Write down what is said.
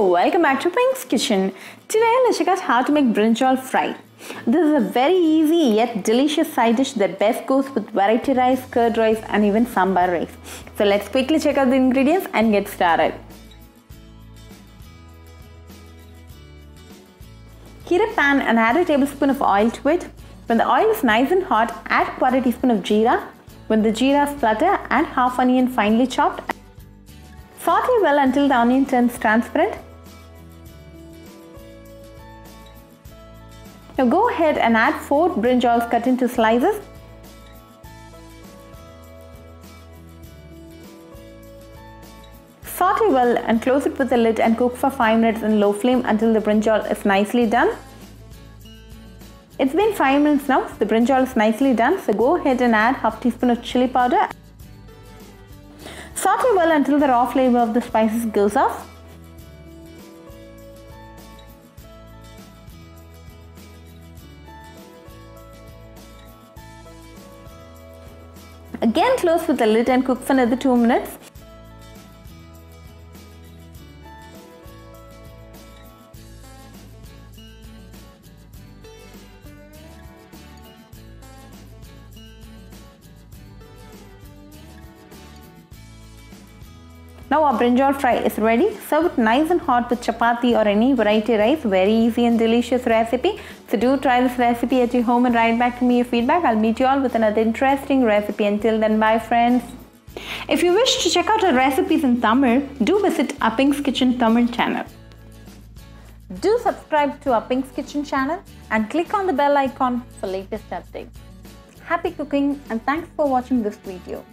welcome back to Pink's Kitchen. Today let's check out how to make brinjal fry. This is a very easy yet delicious side dish that best goes with variety rice, curd rice and even sambar rice. So let's quickly check out the ingredients and get started. Heat a pan and add a tablespoon of oil to it. When the oil is nice and hot, add quarter teaspoon of jeera. When the jeera splutter, add half onion finely chopped. Saute well until the onion turns transparent. Now go ahead and add 4 brinjals cut into slices. Saute well and close it with a lid and cook for 5 minutes in low flame until the brinjal is nicely done. It's been 5 minutes now, so the brinjal is nicely done, so go ahead and add half teaspoon of chili powder. Saute well until the raw flavor of the spices goes off. Again close with the lid and cook for another 2 minutes. Now our brinjal fry is ready. Serve it nice and hot with chapati or any variety rice. Very easy and delicious recipe. So do try this recipe at your home and write back to me your feedback. I'll meet you all with another interesting recipe. Until then, bye friends. If you wish to check out our recipes in Tamil, do visit Pink's Kitchen Tamil channel. Do subscribe to Pink's Kitchen channel and click on the bell icon for latest updates. Happy cooking and thanks for watching this video.